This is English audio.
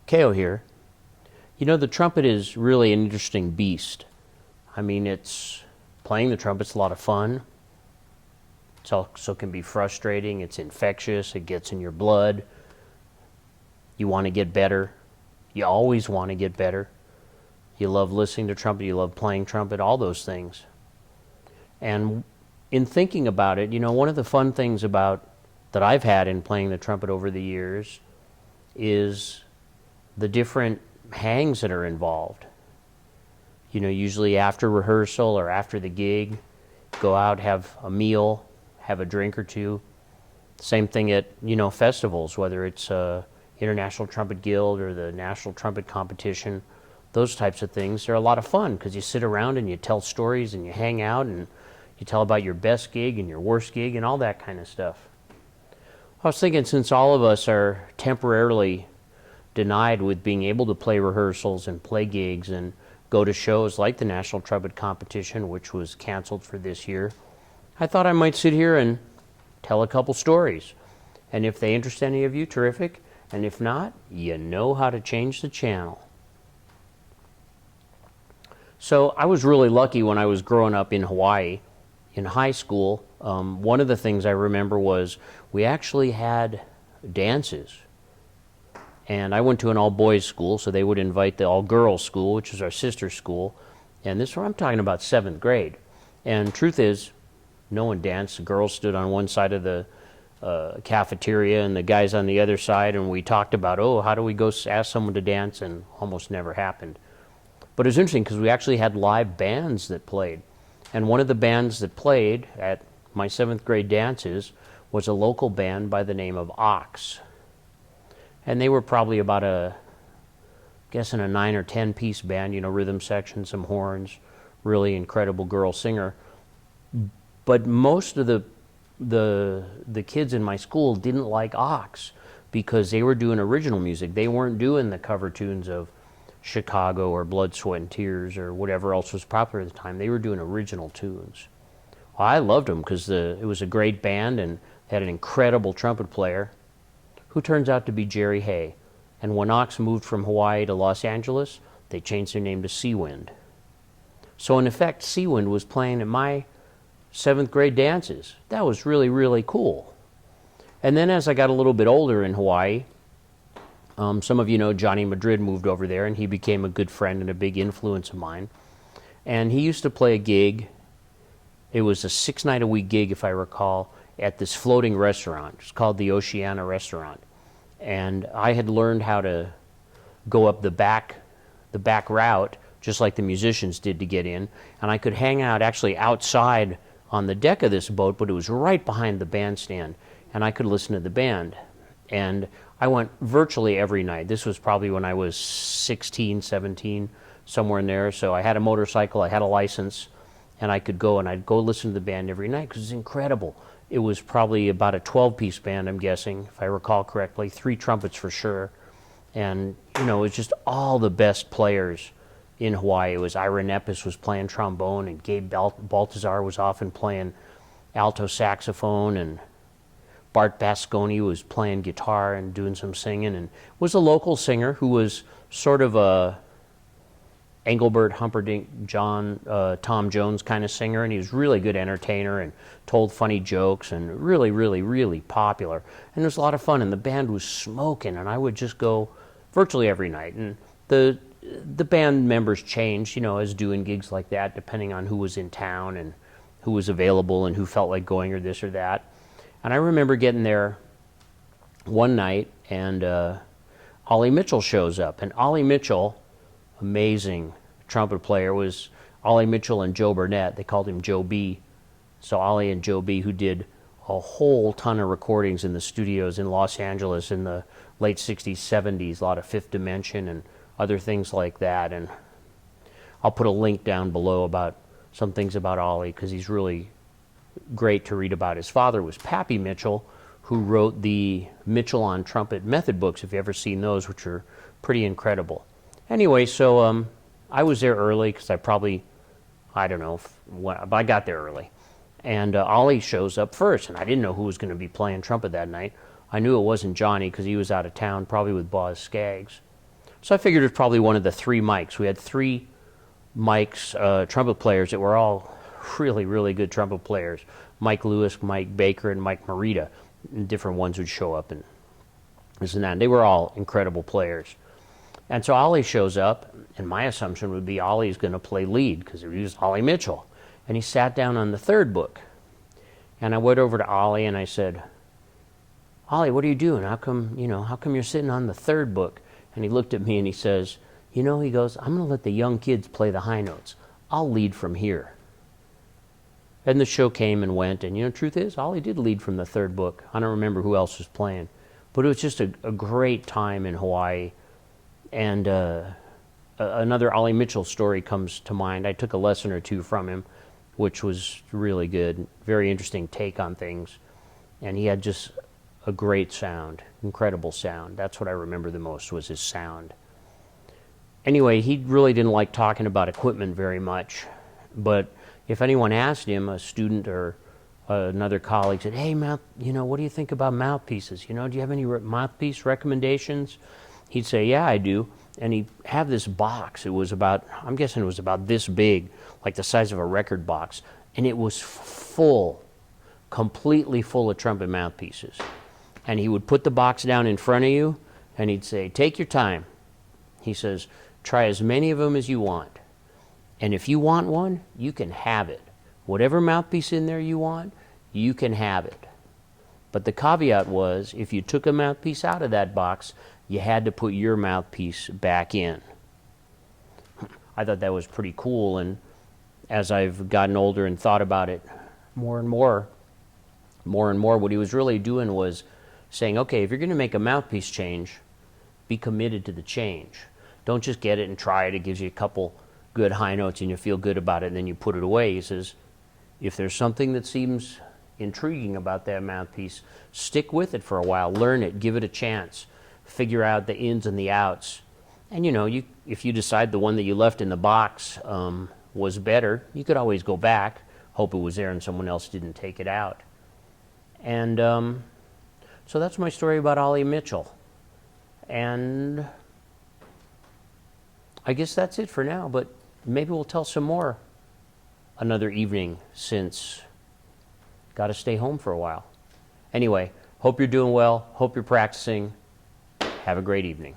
Ko here. You know, the trumpet is really an interesting beast. I mean, playing the trumpet's a lot of fun. It also can be frustrating. It's infectious. It gets in your blood. You want to get better. You always want to get better. You love listening to trumpet. You love playing trumpet, all those things. And in thinking about it, you know, one of the fun things that I've had in playing the trumpet over the years is the different hangs that are involved. You know, usually after rehearsal or after the gig, go out, have a meal, have a drink or two. Same thing at, you know, festivals, whether it's International Trumpet Guild or the National Trumpet Competition, those types of things. They're a lot of fun because you sit around and you tell stories and you hang out and you tell about your best gig and your worst gig and all that kind of stuff. I was thinking, since all of us are temporarily denied with being able to play rehearsals and play gigs and go to shows like the National Trumpet Competition, which was canceled for this year, I thought I might sit here and tell a couple stories. And if they interest any of you, terrific. And if not, you know how to change the channel. So I was really lucky when I was growing up in Hawaii. In high school, one of the things I remember was we actually had dances. And I went to an all-boys school, so they would invite the all-girls school, which is our sister school. And this, I'm talking about 7th grade. And truth is, no one danced. The girls stood on one side of the cafeteria and the guys on the other side, and we talked about, oh, how do we go ask someone to dance, and almost never happened. But it was interesting because we actually had live bands that played. And one of the bands that played at my 7th grade dances was a local band by the name of Ox. And they were probably about a 9 or 10 piece band, you know, rhythm section, some horns, really incredible girl singer. But most of the kids in my school didn't like Ox because they were doing original music. They weren't doing the cover tunes of Chicago or Blood, Sweat and Tears or whatever else was popular at the time. They were doing original tunes. Well, I loved them because it was a great band and they had an incredible trumpet player who turns out to be Jerry Hay. And when Ox moved from Hawaii to Los Angeles, they changed their name to Seawind. So in effect, Seawind was playing at my 7th grade dances. That was really, really cool. And then as I got a little bit older in Hawaii, some of you know Johnny Madrid moved over there, and he became a good friend and a big influence of mine. And he used to play a gig. It was a 6-night-a-week gig, if I recall, at this floating restaurant. It's called the Oceana Restaurant. And I had learned how to go up the back route, just like the musicians did to get in. And I could hang out actually outside on the deck of this boat, but it was right behind the bandstand. And I could listen to the band. And I went virtually every night. This was probably when I was 16, 17, somewhere in there. So I had a motorcycle, I had a license, and I could go and I'd go listen to the band every night because it's incredible. It was probably about a 12-piece band, I'm guessing, if I recall correctly, 3 trumpets for sure. And, you know, it was just all the best players in Hawaii. It was Ira Nepes was playing trombone, and Gabe Baltazar was often playing alto saxophone, and Bart Basconi was playing guitar and doing some singing, and was a local singer who was sort of a Engelbert Humperdinck, Tom Jones kind of singer, and he was really good entertainer and told funny jokes and really, really, really popular. And it was a lot of fun, and the band was smoking, and I would just go virtually every night. And the band members changed, you know, as doing gigs like that, depending on who was in town and who was available and who felt like going or this or that. And I remember getting there one night, and Ollie Mitchell shows up. And Ollie Mitchell, amazing trumpet player, was Ollie Mitchell and Joe Burnett. They called him Joe B. So Ollie and Joe B., who did a whole ton of recordings in the studios in Los Angeles in the late 60s, 70s, a lot of Fifth Dimension and other things like that. And I'll put a link down below about some things about Ollie because he's really great to read about. His father was Pappy Mitchell, who wrote the Mitchell on Trumpet method books, if you've ever seen those, which are pretty incredible. Anyway, so I was there early because I don't know, but I got there early. And Ollie shows up first, and I didn't know who was going to be playing trumpet that night. I knew it wasn't Johnny because he was out of town, probably with Boz Skaggs. So I figured it was probably one of the three mics. We had three mics, trumpet players that were all really, really good trumpet players. Mike Lewis, Mike Baker, and Mike Morita. And different ones would show up and this and that. And they were all incredible players. And so Ollie shows up, and my assumption would be Ollie's going to play lead because he was Ollie Mitchell. And he sat down on the third book. And I went over to Ollie and I said, Ollie, what are you doing? How come you're sitting on the third book? And he looked at me and he says, he goes, I'm going to let the young kids play the high notes. I'll lead from here. And the show came and went, and truth is, Ollie did lead from the third book. I don't remember who else was playing. But it was just a great time in Hawaii. And another Ollie Mitchell story comes to mind. I took a lesson or two from him, which was really good. Very interesting take on things. And he had just a great sound, incredible sound. That's what I remember the most, was his sound. Anyway, he really didn't like talking about equipment very much. But if anyone asked him, a student or another colleague said, hey, what do you think about mouthpieces? Do you have any mouthpiece recommendations? He'd say, yeah, I do. And he'd have this box. It was I'm guessing it was about this big, like the size of a record box. And it was full, completely full of trumpet mouthpieces. And he would put the box down in front of you, and he'd say, take your time. He says, try as many of them as you want. And if you want one, you can have it. Whatever mouthpiece in there you want, you can have it. But the caveat was, if you took a mouthpiece out of that box, you had to put your mouthpiece back in. I thought that was pretty cool, and as I've gotten older and thought about it more and more, what he was really doing was saying, okay, if you're going to make a mouthpiece change, be committed to the change. Don't just get it and try it. It gives you a couple good high notes and you feel good about it, and then you put it away. He says, if there's something that seems intriguing about that mouthpiece, stick with it for a while, learn it, give it a chance, figure out the ins and the outs. And if you decide the one that you left in the box was better, you could always go back, hope it was there and someone else didn't take it out. And so that's my story about Ollie Mitchell. And I guess that's it for now, but maybe we'll tell some more another evening, since got to stay home for a while. Anyway, hope you're doing well, hope you're practicing. Have a great evening.